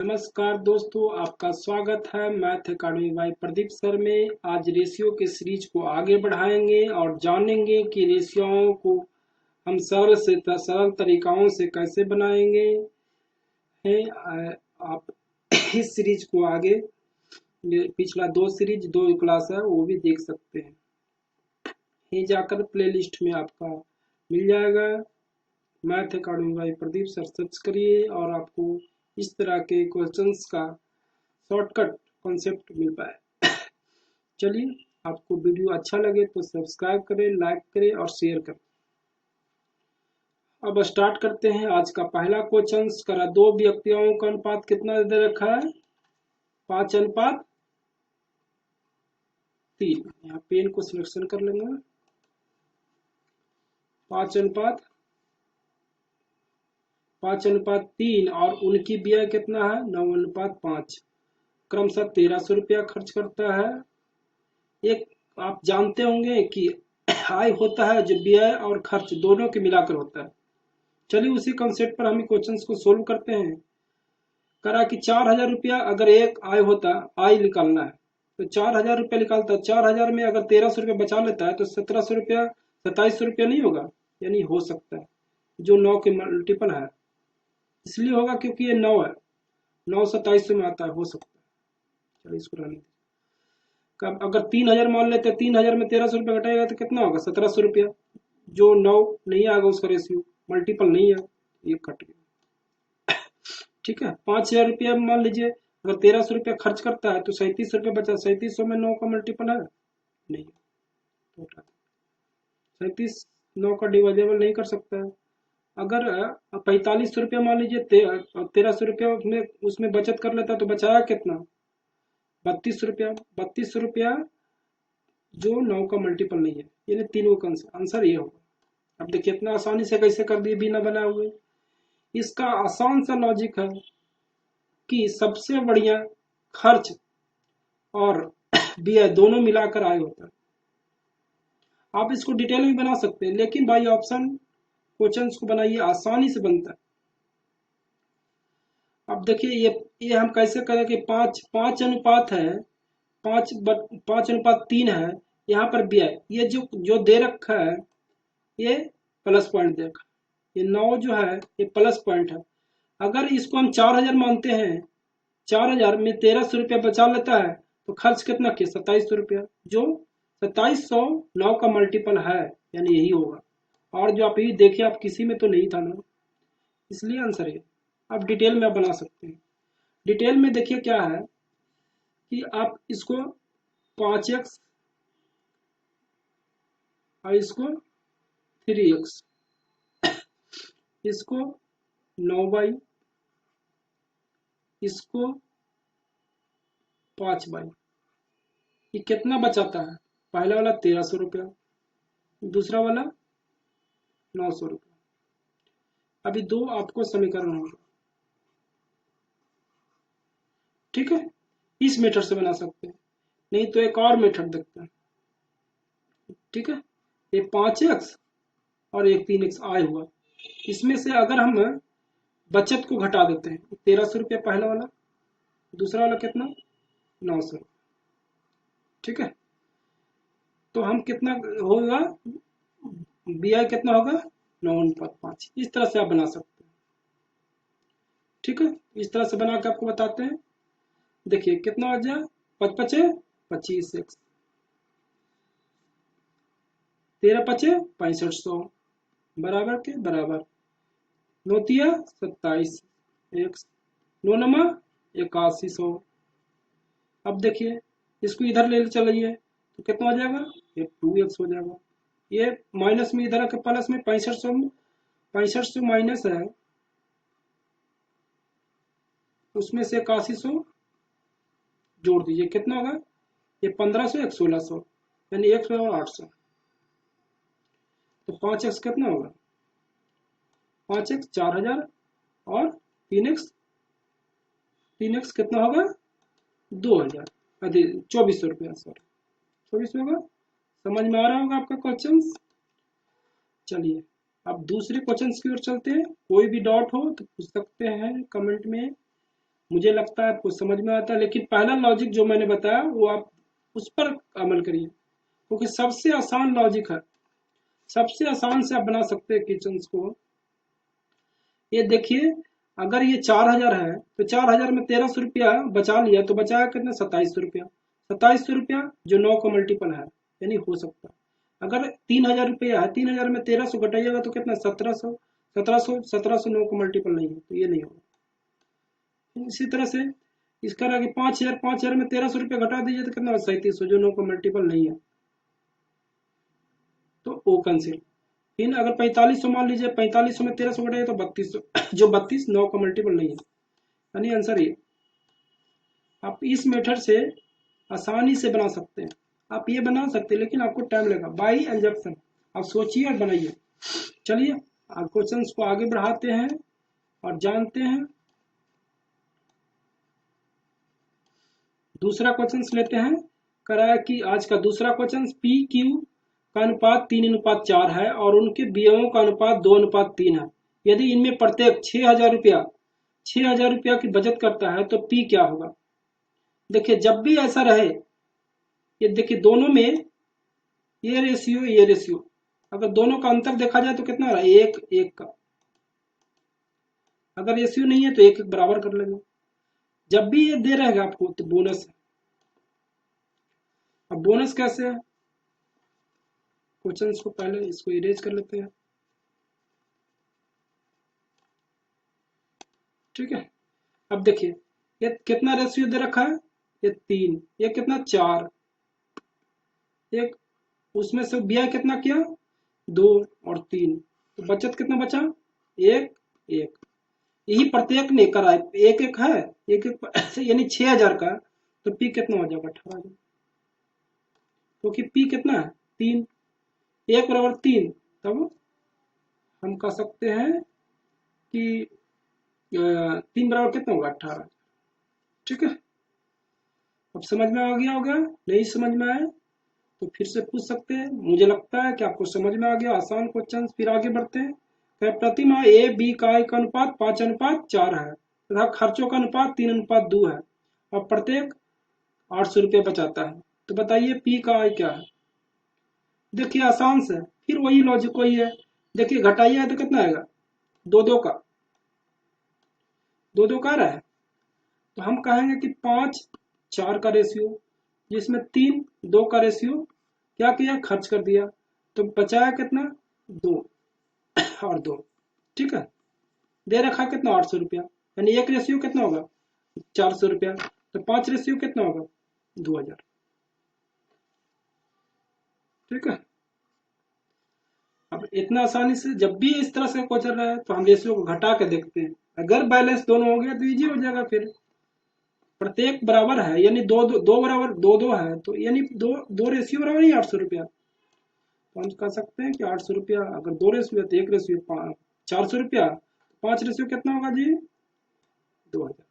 नमस्कार दोस्तों, आपका स्वागत है math academy by Pradeep sir में। आज रेशियो के सीरीज को आगे बढ़ाएंगे और जानेंगे कि रेशियों को हम सरल से सरल तरीकाओं से कैसे बनाएंगे हैं। आप इस सीरीज को आगे पिछला दो सीरीज दो क्लास है वो भी देख सकते हैं। ये जाकर प्लेलिस्ट में आपका मिल जाएगा। Math academy by Pradeep sir search करिए और आपको इस तरह के क्वेश्चंस का शॉर्टकट कॉन्सेप्ट मिल पाए। चलिए, आपको वीडियो अच्छा लगे तो सब्सक्राइब करें, लाइक करें और शेयर करें। अब स्टार्ट करते हैं। आज का पहला क्वेश्चन करा, दो व्यक्तियों का अनुपात कितना दे रखा है? 5:3। यहाँ पेन को सिलेक्शन कर लेंगे। 5:3 और उनकी व्यय कितना है? 9:5। क्रमशः 1300 रुपया खर्च करता है। एक आप जानते होंगे कि आय होता है जो व्यय और खर्च दोनों के मिलाकर होता है। चलिए उसी कॉन्सेप्ट पर हम क्वेश्चंस को सोल्व करते हैं। करा कि 4000 रुपया अगर एक आय होता, आय निकालना है तो 4000 रुपया निकालता। 4000 में अगर 1300 रुपया बचा लेता है तो 1700 रुपया 2700 रुपया नहीं होगा? यानी हो सकता है, जो 9 के मल्टीपल है इसलिए होगा क्योंकि ये 9 है। 9 2700 में आता है, हो सकता है। चलिए इसको रहने दीजिए। कब अगर 3000 मान लेते हैं, 3000 में 1300 रुपया घटाएगा तो कितना होगा? 1700 रुपया। जो 9 नहीं आएगा उसका रेशियो, मल्टीपल नहीं है, ये कट गया। ठीक है, 5000 रुपया मान लीजिए, अगर 1300 रुपया खर्च करता है तो 3700 रुपया बचा। 3700 में 9 का मल्टीपल है नहीं, तो 37 9 का डिवाइडेबल नहीं कर सकता है। अगर 4500 रुपया मान लीजिए, 1300 रुपया उसमें बचत कर लेता तो बचाया कितना? 32 रुपया। 32 रुपया जो 9 का मल्टीपल नहीं है, यानी तीनों का आंसर ये होगा। अब देखिए इतना आसानी से कैसे कर दिए बिना बनाए हुए। इसका आसान सा लॉजिक है कि सबसे बढ़िया खर्च और व्यय दोनों मिलाकर आय होता है। आप इसको डिटेल में बना सकते हैं, लेकिन बाई ऑप्शन क्वेश्चंस को बनाइए, आसानी से बनता है। अब देखिए ये हम कैसे करें कि 5 अनुपात है, 5:3 है। यहाँ पर व्यय ये जो दे रखा है ये प्लस पॉइंट दे रखा है। ये 9 जो है ये प्लस पॉइंट है। अगर इसको हम 4000 मानते हैं, 4000 में 1300 रुपया बचा लेता है तो खर्च कितना किया? 2700 रुपया। जो 2700 9 का मल्टीपल है, यानी यही होगा। और जो आप ये देखिए, आप किसी में तो नहीं था ना, इसलिए आंसर है। आप डिटेल में आप बना सकते हैं। डिटेल में देखिए क्या है कि आप इसको 5x और इसको 3x, इसको 9y, इसको 5y, ये कितना बचाता है? पहला वाला 1300 रुपया, दूसरा वाला 900 रुपया। अभी दो आपको समीकरण होगा। ठीक है, इस मेथड से बना सकते हैं, नहीं तो एक और मेथड देखते हैं। ठीक है, ये 5x और एक 3x आय हुआ। इसमें से अगर हम बचत को घटा देते हैं, 1300 रुपया पहला वाला, दूसरा वाला कितना? 900। ठीक है, तो हम कितना होगा? ब्याज कितना होगा? 9:5। इस तरह से आप बना सकते हैं। ठीक है, इस तरह से बना के आपको बताते हैं। देखिए कितना हो जाए? 5×5 = 25x, 13×5 = 6500 बराबर के बराबर। 9×3 = 27x, 9×9 = 8100। अब देखिए इसको इधर ले चलिए तो कितना हो जाएगा? ये 2x हो जाएगा। ये माइनस में इधर आके प्लस में 6500 माइनस है, उसमें से 8100 जोड़ दीजिए, कितना होगा? ये 1500 एक 1600, यानी 1/800। तो 5x कितना होगा? 5x 4000 और 3x कितना होगा? 2000, 2400 रुपया। सॉरी 2400 होगा। समझ में आ रहा होगा आपका क्वेश्चन। चलिए अब दूसरे क्वेश्चन की ओर चलते हैं। कोई भी डाउट हो तो पूछ सकते हैं कमेंट में। मुझे लगता है आपको समझ में आता है, लेकिन पहला लॉजिक जो मैंने बताया वो आप उस पर अमल करिए, क्योंकि सबसे आसान लॉजिक है, सबसे आसान से आप बना सकते हैं किचन को। ये देखिए, अगर ये 4,000 है तो 4,000 में 1,300 रुपया बचा लिया तो बचाया कितना, 2,700 रुपया। 2,700 रुपया जो 9 का मल्टीपल है, यानी हो सकता है। अगर 3,000 रुपया है, 3,000 में 1,300 घटाइएगा तो कितना, 1,700। 1,700 9 का मल्टीपल नहीं है, तो ये नहीं होगा। इसी तरह से इसका रहा कि 5,000, 5,000 में 1,300 रुपया घटा दीजिए तो कितना, 3,700, जो 9 का मल्टीपल नहीं है, तो ओ कैंसिल। फिर अगर 4,500 मान लीजिए, 4,500 में 1,300 घटाइए तो 3,200, जो 32 9 का मल्टीपल नहीं है, यानी आंसर ये। आप इस मेथड से आसानी से बना सकते हैं, आप ये बना सकते हैं, लेकिन आपको टाइम लगेगा बाई एल्जेब्रेशन। आप सोचिए और बनाइए। चलिए आप क्वेश्चंस को आगे बढ़ाते हैं और जानते हैं। दूसरा क्वेश्चन लेते हैं। करा कि आज का दूसरा क्वेश्चन, पी क्यू का अनुपात 3:4 है और उनके व्ययों का अनुपात 2:3 है। यदि इनमें प्रत्येक 6,000 रुपया की बचत करता है तो पी क्या होगा। देखिए जब भी ऐसा रहे, ये देखिए दोनों में ये रेशियो, अगर दोनों का अंतर देखा जाए तो कितना रहा, 1:1 का। अगर रेशियो नहीं है तो 1:1 बराबर कर लेंगे। जब भी ये दे रहेगा आपको तो बोनस है। अब बोनस कैसे है, क्वेश्चंस को पहले इसको इरेज कर लेते हैं, ठीक है। अब देखिए ये कितना रेशियो दे रखा है, ये 3, ये कितना 4, एक उसमें से ब्याह कितना किया, 2 और 3, तो बचत कितना बचा, 1:1। यही प्रत्येक ने करा है, 1:1 है, 1:1 यानी 6,000 का, तो पी कितना हो जाएगा, 18,000। क्योंकि पी कितना है, 3, 1 बराबर 3, तब हम कह सकते हैं कि 3 बराबर कितना होगा, 18। ठीक है, अब समझ में आ गया होगा, नहीं समझ में आए तो फिर से पूछ सकते हैं। मुझे लगता है कि आपको समझ में आ गया, आसान क्वेश्चन। फिर आगे बढ़ते हैं। प्रति माह ए बी का आय का अनुपात 5:4 है तथा खर्चों का अनुपात 3:2 है और प्रत्येक 800 रुपये बचाता है, तो बताइए पी का आय क्या है। देखिए आसान से, फिर वही लॉजिक वही है। देखिए घटाइए तो कितना आएगा, 2 का 2 का रहा है, तो हम कहेंगे कि 5:4 का रेशियो, जिसमें 3:2 का रेशियो क्या किया, खर्च कर दिया, तो बचाया कितना, 2 और 2। ठीक है, दे रखा कितना, 800 रुपया, यानी एक रेशियो कितना होगा, 400 रुपया, तो 5 रेशियो कितना होगा, 2,000। ठीक है, अब इतना आसानी से जब भी इस तरह से क्वेश्चन रहा है तो हम रेशियो को घटा के देखते हैं। अगर बैलेंस दोनों हो गया तो इजी हो जाएगा। फिर प्रत्येक बराबर है, यानी दो बराबर 2:2 है, तो यानी दो रेशियो बराबर ही 800 रुपया। तो हम कह सकते हैं कि 800 रुपया, अगर 2 रेशियो है तो 1 रेशियो 400 रुपया, 5 रेशियो कितना होगा जी, 2,000।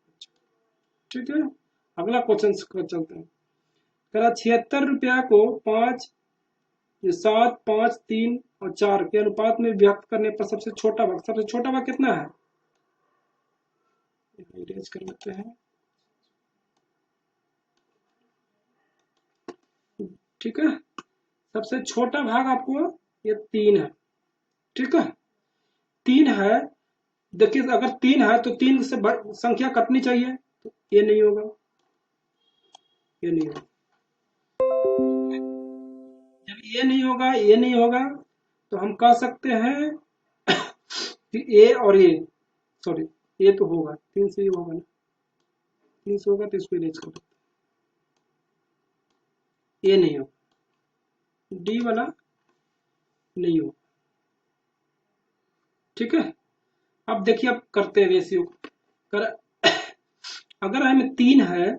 ठीक है, अगला क्वेश्चन चलते हैं। करा 76 रुपया को 5, 7, 5, 3 और 4 के अनुपात में व्यक्त करने पर सबसे छोटा भाग कितना है, इरेज कर लेते हैं। ठीक है, सबसे छोटा भाग आपको ये 3 है। ठीक है, 3 है, देखिए अगर 3 है तो 3 से संख्या कटनी चाहिए, तो ये नहीं होगा, ये नहीं होगा। जब ये नहीं होगा तो हम कह सकते हैं कि ए और ए, सॉरी ए तो होगा, 3 से ही होगा ना, 3 से होगा तो इसको इरेज कर दो, ए नहीं होगा, डी वाला नहीं होगा। ठीक है, अब देखिए अब करते हैं रेशियो कर। अगर हमें 3 है,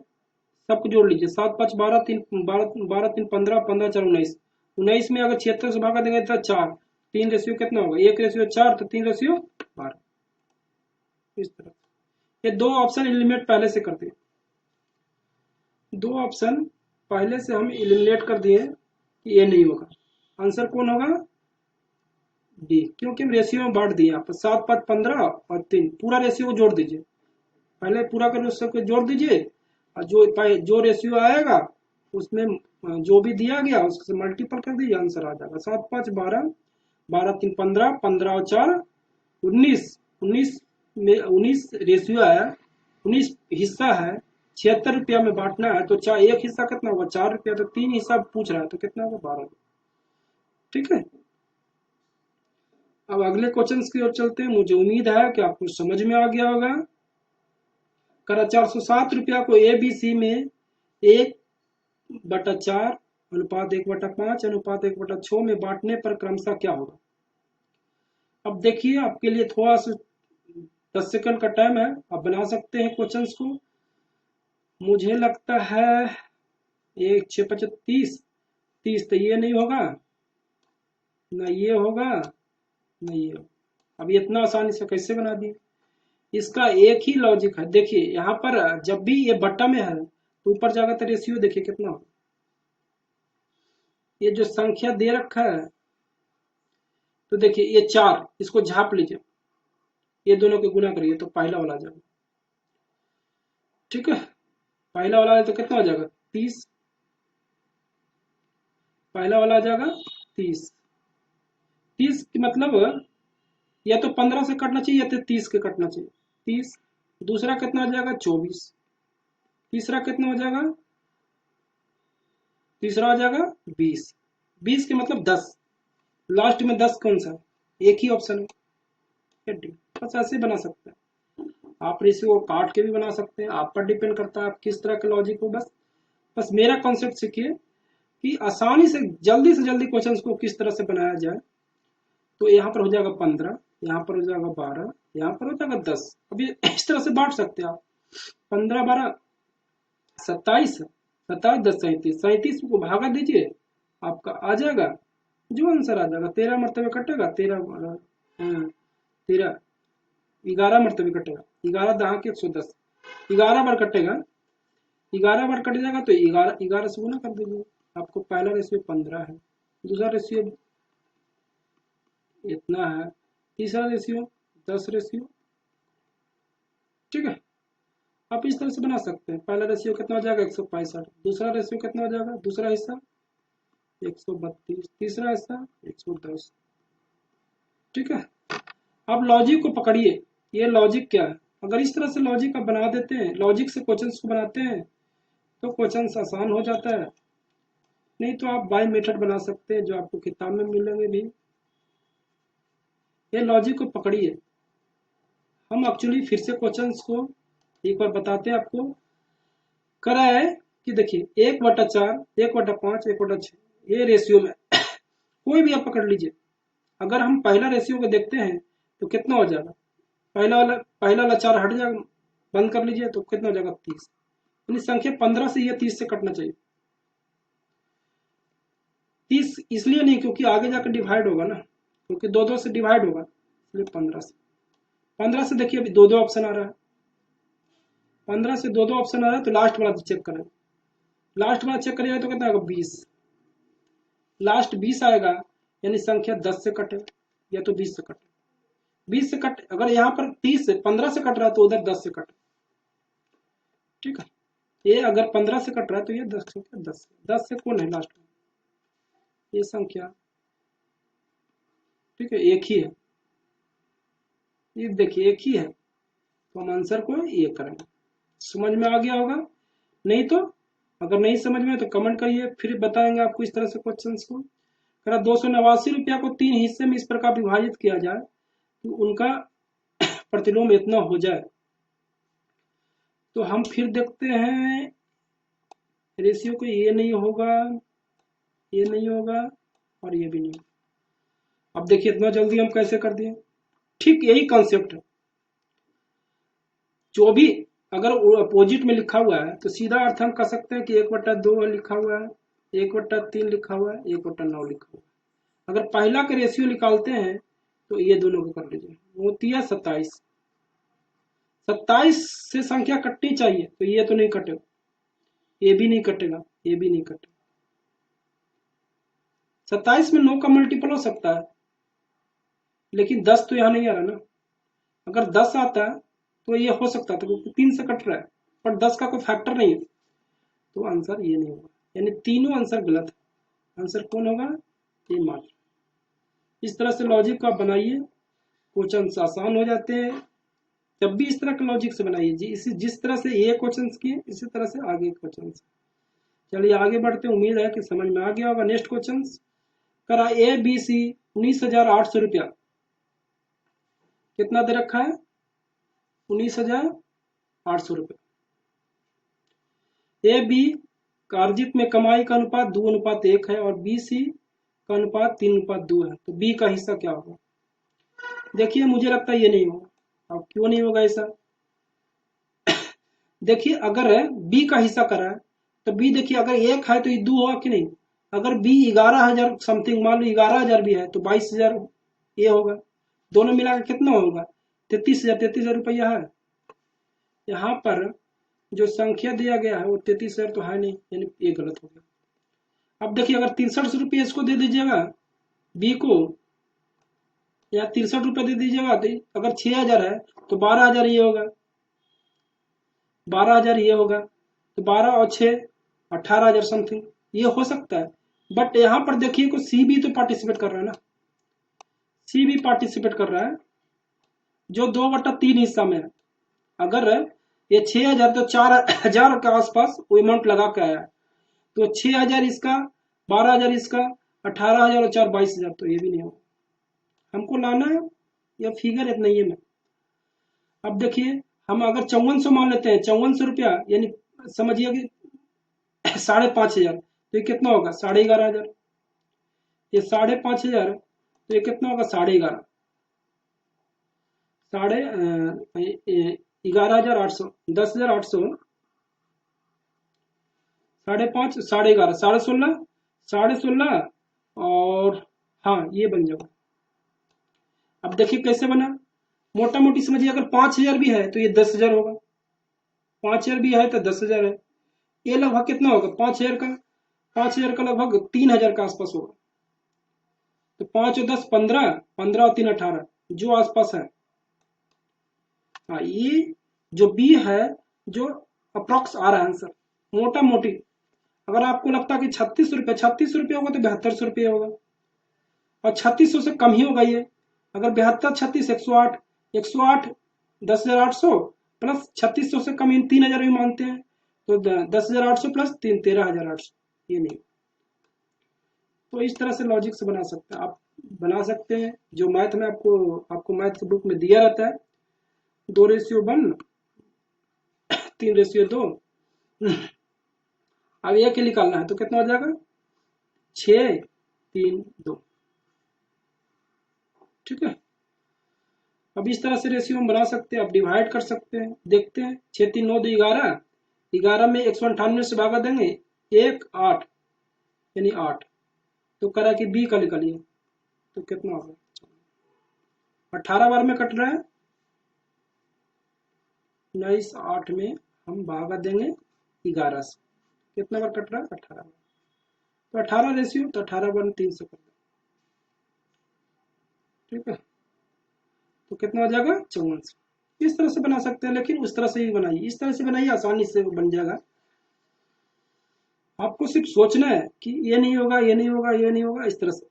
सबको जोड़ लीजिए, 7, 5, 12, 3, 12, 3, 15, 15, 4, 19, 19 में अगर 76 से भागा देंगे तो 4, 3 रेशियो कितना होगा, 1 रेशियो 4, तो 3 रेशियो 12। इस तरह ये 2 ऑप्शन एलिमिनेट पहले से कर दिए, 2 ऑप्शन पहले से हम एलिमिनेट कर दिए कि ये नहीं होगा। आंसर कौन होगा, डी, क्योंकि हम रेशियो में बांट दिए, आप 7, 5, 15 और 3, पूरा रेशियो को जोड़ दीजिए, पहले पूरा कर उसको जोड़ दीजिए, और जो रेशियो आएगा उसमें जो भी दिया गया उससे मल्टीपल कर दीजिए, आंसर आ जाएगा। 7×5 = 12, 12×3 = 15, 15 और 4 = 19, 19 में 19 रेशियो आया, 19 हिस्सा है, 76 रुपया में बांटना है, तो चार एक हिस्सा कितना होगा, 4 रुपया, तो 3 हिस्सा पूछ रहा है तो कितना होगा, 12। ठीक है, अब अगले क्वेश्चन की ओर चलते हैं। मुझे उम्मीद है कि आपको समझ में आ गया होगा। करा 407 रुपया को ABC में 1/4 अनुपात 1/5 अनुपात 1/6 में बांटने पर क्रमशः क्या होगा। अब देखिए, आपके लिए थोड़ा सा 10 सेकंड का टाइम है, आप बना सकते हैं क्वेश्चंस को। मुझे लगता है 1×6=25, 30 तो ये नहीं होगा, ना ये होगा, ना ये होगा। अब ये इतना आसानी से कैसे बना दिए, इसका एक ही लॉजिक है। देखिए यहाँ पर जब भी ये बट्टा में है तो ऊपर जाकर तो रेशियो देखिए कितना होगा, ये जो संख्या दे रखा है, तो देखिए ये 4, इसको झाप लीजिए, ये दोनों के गुना करिए तो पहला वाला आ जाएगा। ठीक है, पहला वाला है तो कितना हो जाएगा, 30, पहला वाला आ जाएगा 30। 30 की मतलब या तो 15 से कटना चाहिए या तो 30 के कटना चाहिए, 30। दूसरा कितना हो जाएगा, 24। तीसरा कितना हो जाएगा, तीसरा हो जाएगा 20। 20 के मतलब 10, लास्ट में 10 कौन सा, एक ही ऑप्शन है, बस ऐसे बना सकते हैं। आप रेशियो को काट के भी बना सकते हैं, आप पर डिपेंड करता है आप किस तरह के लॉजिक हो। बस बस मेरा कॉन्सेप्ट सीखिए कि आसानी से जल्दी क्वेश्चंस को किस तरह से बनाया जाए। तो यहाँ पर हो जाएगा 15, यहाँ पर हो जाएगा 12, यहाँ पर हो जाएगा 10। अभी इस तरह से बांट सकते हैं आप, 15 12 27, 27 10 37, 37 को भागा दीजिए, आपका आ जाएगा जो आंसर आ जाएगा। 13 मरतबे कटेगा, 13 11 मरतबे कटेगा, 11 दहा के 110, 11 बार कटेगा, 11 बार कट जाएगा तो 11 से गुना कर दीजिए। आपको पहला रेशियो 15 है, दूसरा रेशियो इतना है, तीसरा रेशियो 10 रेशियो। ठीक है, आप इस तरह से बना सकते हैं। पहला रेशियो कितना हो जाएगा, 165, दूसरा रेशियो कितना हो जाएगा, दूसरा हिस्सा 132, तीसरा हिस्सा 110। ठीक है, आप लॉजिक को पकड़िए, ये लॉजिक क्या है। अगर इस तरह से लॉजिक आप बना देते हैं, लॉजिक से क्वेश्चंस को बनाते हैं तो क्वेश्चंस आसान हो जाता है। नहीं तो आप बाय मेथड बना सकते हैं जो आपको किताब में मिलेंगे भी। ये लॉजिक को पकड़िए। हम एक्चुअली फिर से क्वेश्चंस को एक बार बताते हैं आपको। करा है कि देखिए 1/4, 1/5, 1/6, ये रेशियो में कोई भी आप पकड़ लीजिए। अगर हम पहला रेशियो को देखते हैं तो कितना हो जाएगा, पहला वाला 4 हट जाएगा, बंद कर लीजिए, तो कितना हो जाएगा, 30। यानी संख्या 15 से ये 30 से कटना चाहिए। 30 इसलिए नहीं क्योंकि आगे जाकर डिवाइड होगा ना, क्योंकि 2 से डिवाइड होगा, इसलिए 15 से देखिए अभी 2 ऑप्शन आ रहा है, 15 से 2 ऑप्शन आ रहा है, तो लास्ट वाला चेक करें, लास्ट वाला चेक करिएगा तो कितना आएगा, 20। लास्ट 20 आएगा, यानी संख्या 10 से कटे या तो 20 से कटे। 20 से कट, अगर यहाँ पर 30 से 15 से कट रहा है तो उधर 10 से कटे। ठीक है, ये अगर 15 से कट रहा है तो ये 10 से 10 से कौन है लास्ट में, ये संख्या। ठीक है, एक ही है, ये देखिए एक ही है, तो हम आंसर को ये करेंगे। समझ में आ गया होगा, नहीं तो अगर नहीं समझ में तो कमेंट करिए, फिर बताएंगे आपको इस तरह से क्वेश्चंस को। करा 289 रुपया को 3 हिस्से में इस प्रकार विभाजित किया जाए तो उनका प्रतिलोम इतना हो जाए। तो हम फिर देखते हैं, रेशियो को ये नहीं होगा, ये नहीं होगा, और ये भी नहीं। अब देखिए इतना जल्दी हम कैसे कर दिए। ठीक यही कॉन्सेप्ट है, जो भी अगर अपोजिट में लिखा हुआ है तो सीधा अर्थ हम कर सकते हैं कि 1/2 लिखा हुआ है, 1/3 लिखा हुआ है, 1/9 लिखा हुआ है। अगर पहला का रेशियो निकालते हैं तो ये दोनों को कर लीजिए, होती है 27। 27 से संख्या कटनी चाहिए, तो ये तो नहीं कटेगा, ये भी नहीं कटेगा, ये भी नहीं कटेगा। 27 में 9 का मल्टीपल हो सकता है, लेकिन 10 तो यहाँ नहीं आ रहा ना। अगर 10 आता है तो ये हो सकता था क्योंकि 3 से कट रहा है, पर 10 का कोई फैक्टर नहीं है, तो आंसर ये नहीं होगा, यानी तीनों आंसर गलत है। आंसर कौन होगा? ए मात्र। इस तरह से लॉजिक को आप बनाइए, क्वेश्चन आसान हो जाते हैं। जब भी इस तरह के लॉजिक से बनाइए जी, इसी जिस तरह से ये क्वेश्चन किए इसी तरह से आगे क्वेश्चन। चलिए आगे बढ़ते हैं, उम्मीद है कि समझ में आ गया होगा। नेक्स्ट क्वेश्चन करा ए बी सी 19,800 रुपया, कितना दे रखा है? 19,800 रुपया। ए बी का अर्जित में कमाई का अनुपात 2:1 है और बी सी का अनुपात 3:2 है, तो बी का हिस्सा क्या होगा? देखिए मुझे लगता है ये नहीं होगा। अब क्यों नहीं होगा ऐसा? देखिए अगर बी का हिस्सा करा है तो बी, देखिए अगर 1 है तो ये 2 होगा कि नहीं? अगर बी 11,000 समथिंग, मान लो 11,000 भी है तो 22,000 ये होगा, दोनों मिलाकर कितना होगा? 33,000 रुपया है। यहाँ पर जो संख्या दिया गया है वो 33,000 तो है नहीं, यानी ये गलत हो गया। अब देखिए अगर 63 रुपये इसको दे दीजिएगा बी को, या 63 रुपये दे दीजिएगा, तो अगर 6,000 है तो 12,000 ये होगा, 12,000 ये होगा, तो 12 और 6 18,000 समथिंग ये हो सकता है। बट यहाँ पर देखिए को सी भी तो पार्टिसिपेट कर रहा है ना, सी भी पार्टिसिपेट कर रहा है जो 2/3 हिस्सा में है। अगर ये 6,000 तो 4,000 के आसपास वो अमाउंट लगा के आया, तो 6,000 इसका, 12,000 इसका, 18,000 और 4 22,000, तो ये भी नहीं होगा। हमको लाना है या फिगर इतना ही है में। अब देखिए हम अगर 5400 मान लेते हैं, 5400 रुपया यानी समझिए कि 5,500, तो ये कितना होगा? 11,500। ये 5,500 तो ये कितना होगा? 11,500, 11,800, 10,800, 5,500, 11,500, 16,500, 16,500 और हाँ ये बन जाएगा। अब देखिए कैसे बना, मोटा मोटी समझिए अगर 5,000 भी है तो ये 10,000 होगा, 5,000 भी है तो 10,000 है। ये लगभग कितना होगा? 5,000 का, 5,000 का लगभग 3,000 के आसपास होगा। तो 5 और 10 15, 15 और 3 18, जो आसपास है। हाँ ये जो बी है, जो अप्रोक्स आ रहा है आंसर मोटा मोटी। अगर आपको लगता है कि 36 रुपये होगा तो 7200 होगा, और 3600 से कम ही होगा ये। अगर 72 36 108, 108 10,800 प्लस 3600 से कम, इन 3,000 भी मानते हैं, तो 10,800 प्लस 13,800, ये नहीं। तो इस तरह से लॉजिक से बना सकते हैं आप, बना सकते हैं जो मैथ में आपको मैथ की बुक में दिया रहता है, 2:1, 3:2। अब ये के निकालना है तो कितना हो जाएगा? 6 3 2। ठीक है, अब इस तरह से रेशियो हम बना सकते हैं, आप डिवाइड कर सकते हैं। देखते हैं 6 3 9 2 11, 11 में 198 से भागा देंगे 1 8, यानी 8। तो करा कि बी का निकालिए तो कितना होगा? 18 बार में कट रहा है, 19 8 में हम भागा देंगे 11 से, कितना बार कट रहा है? 18 बार। तो 18 रेशियो, तो 18 बार 300 कर दो। ठीक है, तो कितना हो जाएगा? 54। इस तरह से बना सकते हैं, लेकिन उस तरह से ही बनाइए, इस तरह से बनाइए, आसानी से बन जाएगा। आपको सिर्फ सोचना है कि ये नहीं होगा, ये नहीं होगा, ये नहीं होगा, इस तरह से।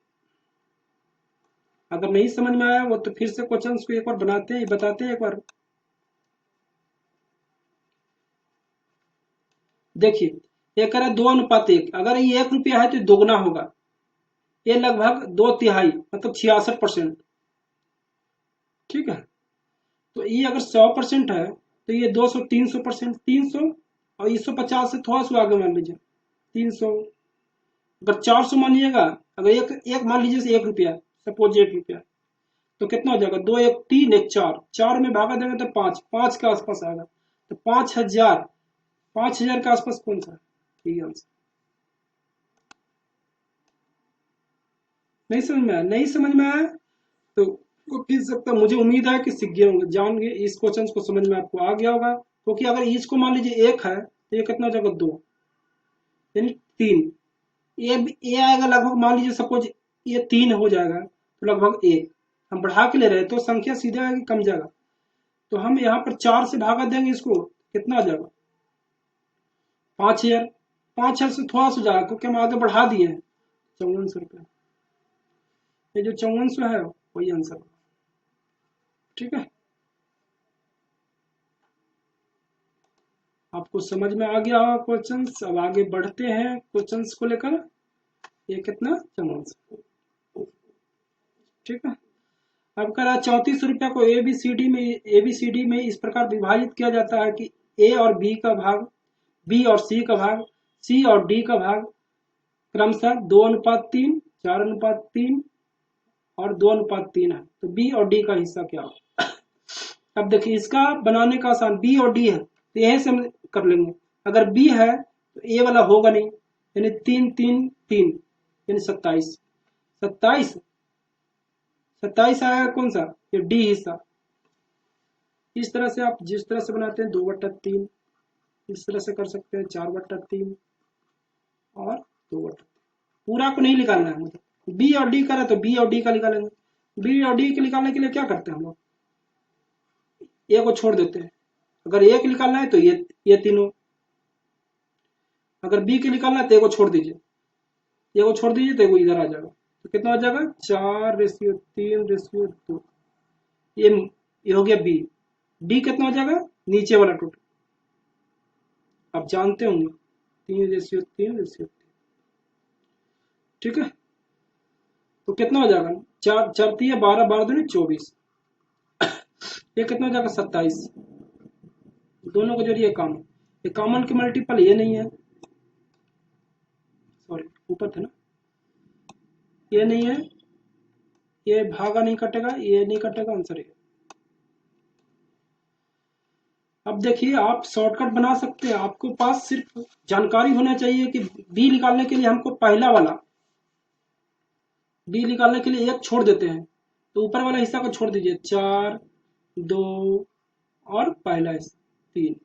अगर नहीं समझ में आया वो तो फिर से क्वेश्चन को एक बार बनाते हैं, बताते हैं एक बार। देखिए ये कह रहा है 2:1, अगर ये 1 रुपया है तो दोगुना होगा, ये लगभग 2/3 मतलब 66%। ठीक है, तो ये अगर 100% है तो ये 200 300%, 300 और 150 से थोड़ा सा आगे मान लीजिए 300। अगर 400 मानिएगा, अगर एक मान लीजिए 1 रुपया, सपोज 1 रुपया, तो कितना हो जाएगा? 2 1 3 1 4, 4 में भागा देंगे तो 5, 5 के आसपास आएगा, तो 5,000, 5,000 के आसपास कौन सा है? ठीक है आंसर। नहीं समझ में आया? नहीं समझ में आया तो को खींच सकता, मुझे उम्मीद है कि सीख गए होंगे, जान गए, इस क्वेश्चन को समझ में आपको आ गया होगा। क्योंकि अगर इसको मान लीजिए 1 है तो ये कितना हो जाएगा? 2, यानी 3। ये आएगा लगभग, मान लीजिए सपोज ये 3 हो जाएगा तो लगभग 1, हम बढ़ा के ले रहे हैं तो संख्या सीधे आएगी, कम जाएगा। तो हम यहाँ पर 4 से भागा देंगे इसको, कितना आ जाएगा 5000। 5000 से थोड़ा सा जाएगा क्योंकि हम आगे बढ़ा दिए हैं 5400 रुपये। ये जो 5400 है वही आंसर। ठीक है, आपको समझ में आ गया होगा क्वेश्चंस। अब आगे बढ़ते हैं क्वेश्चंस को लेकर। ये कितना 5400। ठीक है, अब कह रहा है 3400 को एबीसीडी में इस प्रकार विभाजित किया जाता है कि ए और बी का भाग, बी और सी का भाग, सी और डी का भाग क्रमशः 2:3, 4:3 और 2:3 है। तो बी और डी का हिस्सा क्या होगा? अब देखिए इसका बनाने का आसान, बी और डी है तो यही से हम कर लेंगे। अगर बी है तो ए वाला होगा नहीं, यानी 3 3 3 यानी 27। 27 27 आएगा कौन सा, ये डी हिस्सा। इस तरह से आप जिस तरह से बनाते हैं 2/3, इस तरह से कर सकते हैं 4/3 और 2/3। पूरा को नहीं निकालना है, मतलब बी और डी करा तो बी और डी का निकालेंगे। बी और डी के निकालने के लिए क्या करते हैं हम लोग, ए को छोड़ देते हैं। अगर ए के निकालना है तो ये तीनों, अगर बी के निकालना है तो ए को छोड़ दीजिए, ए को छोड़ दीजिए तो वो इधर आ जाएगा। तो कितना हो जाएगा 4:3:2। ये हो गया बी। डी कितना हो जाएगा नीचे वाला टोटल, आप जानते होंगे 3:3:3। ठीक है, तो कितना हो जाएगा 4×4=12, 12×2=24। ये कितना हो जाएगा 27। दोनों को जोड़िए कॉमन, ये कॉमन की मल्टीपल ये नहीं है, सॉरी ऊपर थे ना, ये नहीं है, ये भागा नहीं कटेगा, ये नहीं कटेगा, आंसर है। अब देखिए आप शॉर्टकट बना सकते हैं, आपको पास सिर्फ जानकारी होना चाहिए कि बी निकालने के लिए हमको पहला वाला, बी निकालने के लिए एक छोड़ देते हैं तो ऊपर वाला हिस्सा को छोड़ दीजिए, 4 2 और पहला 3,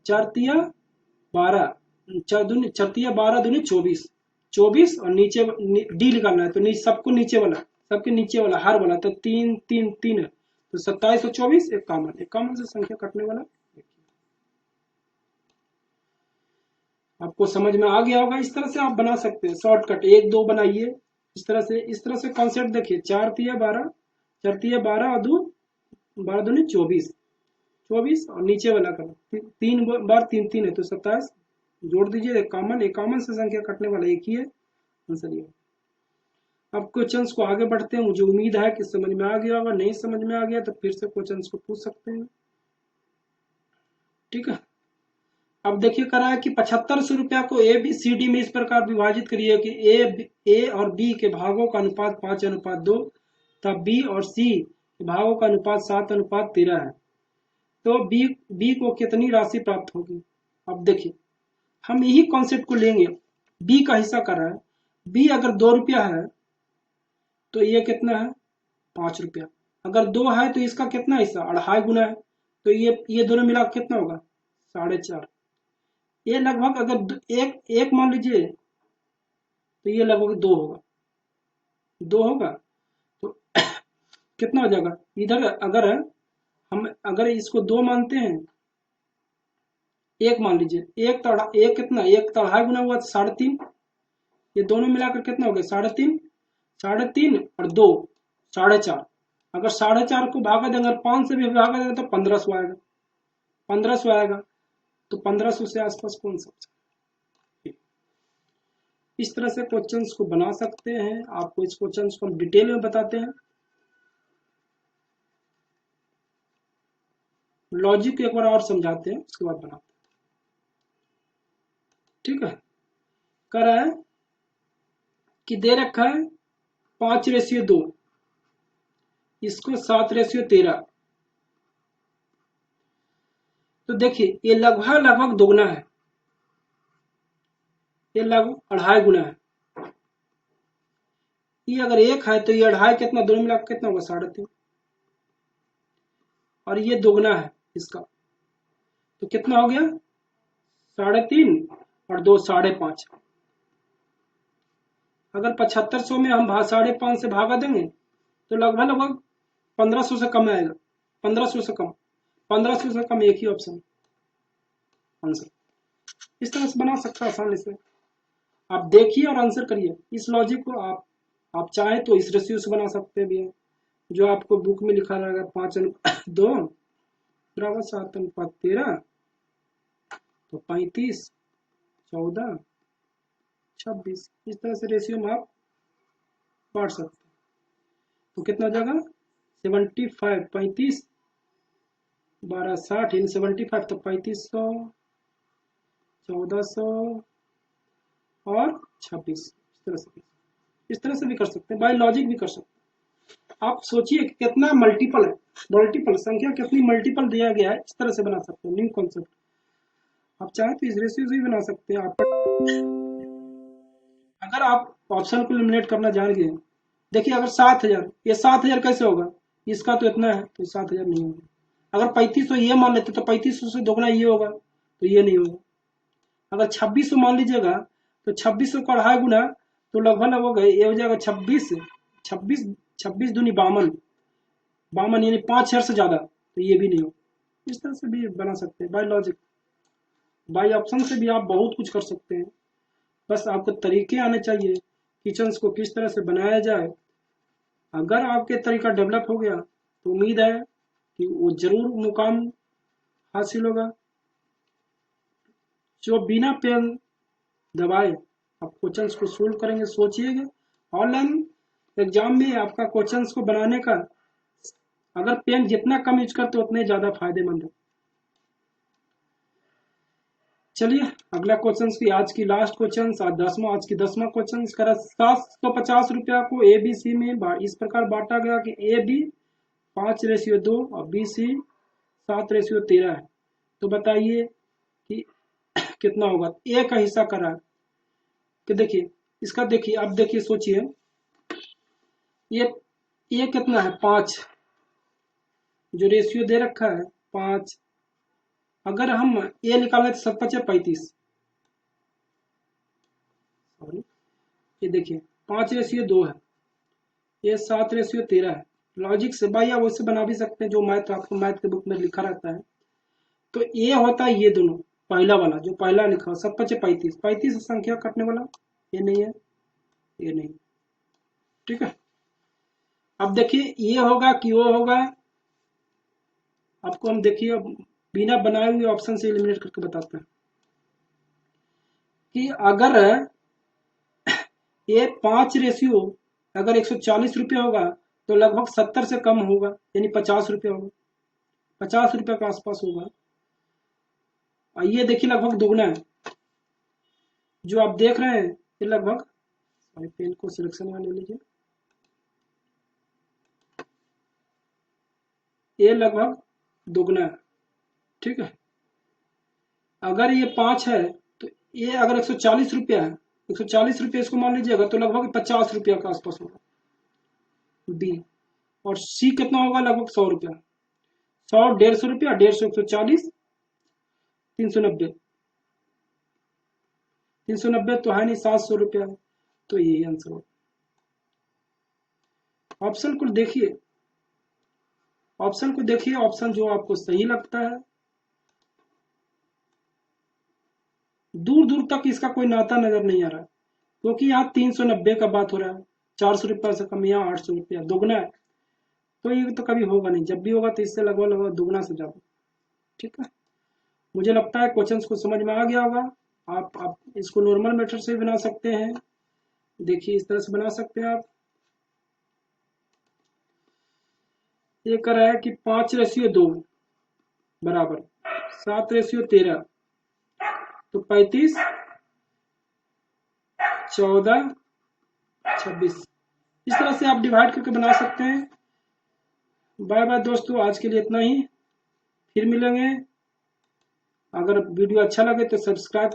4×3=12, 4×3=12, 24 और नीचे डी निकालना है तो सबको नीचे वाला, सबके नीचे वाला हर वाला, तो 3 3 3 है तो 27 और 24 एक कॉमन से संख्या कटने वाला। आपको समझ में आ गया होगा, इस तरह से आप बना सकते हैं शॉर्टकट, 1 2 बनाइए इस तरह से कॉन्सेप्ट देखिए। 4×3=12, 4×3=12 और 2 12×2=24, 24 और नीचे वाला करो 3 बार 3 3 है तो 27 जोड़ दीजिए, एक कॉमन से संख्या कटने वाला एक ही है, आंसर ये। अब क्वेश्चंस को आगे बढ़ते हैं, मुझे उम्मीद है कि समझ में आ गया होगा, नहीं समझ में आ गया तो फिर से क्वेश्चंस को पूछ सकते हैं। ठीक है, अब देखिए करा है कि 7500 रुपया को ए बी सी डी में इस प्रकार विभाजित करिए कि ए और बी के भागों का अनुपात 5:2 तब बी और सी के भागों का अनुपात 7:13 है, तो बी को कितनी राशि प्राप्त होगी। अब देखिए हम यही कॉन्सेप्ट को लेंगे, बी का हिस्सा कर रहा है, बी अगर 2 रुपया है तो ये कितना है 5 रुपया, अगर 2 है तो इसका कितना हिस्सा 2.5 गुना है, तो ये दोनों मिला कितना होगा 4.5। ये लगभग अगर एक मान लीजिए तो ये लगभग 2 होगा, 2 होगा तो कितना हो जाएगा, इधर अगर इसको 2 मानते हैं, एक मान लीजिए, एक कितना, एक 2.5 गुना हुआ 3.5, ये दोनों मिलाकर कितना हो गया 3.5, 3.5 और 2 4.5। अगर 4.5 को भागा देंगे, अगर 5 से भी भागा देंगे तो 1500 आएगा, 1500 आएगा, तो 1500 से आसपास कौन सा। इस तरह से क्वेश्चंस को बना सकते हैं, आपको इस क्वेश्चंस को हम डिटेल में बताते हैं, लॉजिक एक बार और समझाते हैं उसके बाद बनाते हैं। ठीक है, कह रहा है कि दे रखा है 5:2, इसको 7:13, तो देखिए ये लगभग दोगुना है, ये लगभग 2.5 गुना है। ये अगर 1 है तो ये 2.5 कितना, दोनों मिलाकर कितना होगा 3.5, और ये दोगुना है इसका, तो कितना हो गया 3.5 और 2 5.5। अगर 7500 में हम 5.5 से भागा देंगे तो लगभग 1500 से कम आएगा, 1500 से कम, 1500 से कम एक ही ऑप्शन आंसर। इस तरह से बना सकता है आसानी से। आप देखिए और आंसर करिए। इस लॉजिक को आप चाहें तो इस रेशियो से बना सकते हैं भी है, जो आपको बुक में लिखा रहेगा 5:2 बराबर 7:13, तो 35, 14, 26 इस तरह से रेशियो में आप बांट सकते हैं। तो कितना हो जाएगा 75, 35, 12, 60 इन 75, तो 3500, 1400 और 26 इस तरह से भी कर सकते हैं, बाय लॉजिक भी कर सकते हैं। आप सोचिए कितना मल्टीपल है, मल्टीपल संख्या कितनी मल्टीपल दिया गया है, इस तरह से बना सकते हैं न्यू कॉन्सेप्ट। आप चाहे तो इस रेशियो से भी बना सकते हैं। आप अगर आप ऑप्शन को एलिमिनेट करना जान गए, देखिए अगर 7000, ये 7000 कैसे होगा, इसका तो इतना है तो 7000 नहीं होगा। अगर 3500 ये मान लेते तो 3500 से दोगुना ये होगा, तो ये नहीं होगा। अगर 2600 मान लीजिएगा तो 2600 का 2.5 गुना, तो लगभग ये हो जाएगा 26, 26, 26 दूनी 52, 52 यानी 5000 से ज्यादा, तो ये भी नहीं हो। इस तरह से भी बना सकते हैं बाय लॉजिक। बाय ऑप्शन से भी आप बहुत कुछ कर सकते हैं, बस आपको तरीके आने चाहिए किचन्स को किस तरह से बनाया जाए। अगर आपके तरीका डेवलप हो गया तो उम्मीद है कि वो जरूर मुकाम हासिल होगा। जो बिना पेन दबाए आप क्वेश्चंस को सोल्व करेंगे, सोचिएगा ऑनलाइन एग्जाम में आपका क्वेश्चंस को बनाने का अगर पेन जितना कम यूज करते उतने ज्यादा फायदेमंद है। चलिए अगला क्वेश्चन की आज की लास्ट क्वेश्चन, आज की 10वां क्वेश्चन करा। 750 रुपया को ए बी सी में इस प्रकार बांटा गया कि ए बी 5:2 और बी सी 7:13 है। तो बताइए कि कितना होगा। ए का हिस्सा करा है कि देखिए इसका, देखिए अब देखिए सोचिए ये कितना है 5, जो रेशियो दे रखा है 5। अगर हम ए निकालें तो 7×5 = 35, सॉरी ये देखिए 5:2 है, ये 7:13 है। लॉजिक से भाई आप उससे बना भी सकते हैं, जो मैथ आपको मैथ के बुक में लिखा रहता है। तो ये होता है ये दोनों, पहला वाला जो पहला लिखा 7×35, 35 संख्या कटने वाला, ये नहीं है, ये नहीं, ठीक है। अब देखिए ये होगा कि वो होगा, आपको हम देखिए बिना बनाए हुए ऑप्शन से एलिमिनेट करके बताते हैं कि अगर ये 5 रेशियो अगर 140 रुपया होगा तो लगभग 70 से कम होगा, यानी 50 रुपया होगा, 50 रुपया के आसपास होगा। और ये देखिए लगभग दोगुना है, जो आप देख रहे हैं ये लगभग, पेन को सिलेक्शन में ले लीजिए, ये लगभग दोगुना है, ठीक है। अगर ये 5 है तो ये अगर 140 रुपया है, 140 रुपया इसको मान लीजिएगा, तो लगभग 50 रुपया के आसपास होगा बी। और सी कितना होगा, लगभग 100 रुपया, 100, 150 रुपया, 150, 140, 390, 390 तो है नहीं, 700 रुपया, तो यही आंसर होगा। ऑप्शन को देखिए, ऑप्शन को देखिए, ऑप्शन जो आपको सही लगता है। दूर दूर तक इसका कोई नाता नजर नहीं आ रहा, क्योंकि यहाँ 390 का बात हो रहा है, 400 रुपया से कम, यहाँ 800 रुपया, दोगुना है। तो ये तो कभी होगा नहीं, जब भी होगा तो इससे लगभग लगभग दोगुना से ज्यादा, ठीक है। मुझे लगता है क्वेश्चंस को समझ में आ गया होगा। आप इसको नॉर्मल मेथड से बना सकते हैं, देखिए इस तरह से बना सकते हैं आप। ये कर रहा है कि 5:2 बराबर 7:13, तो 35, 14, 26 इस तरह से आप डिवाइड करके बना सकते हैं। बाय बाय दोस्तों, आज के लिए इतना ही, फिर मिलेंगे। अगर वीडियो अच्छा लगे तो सब्सक्राइब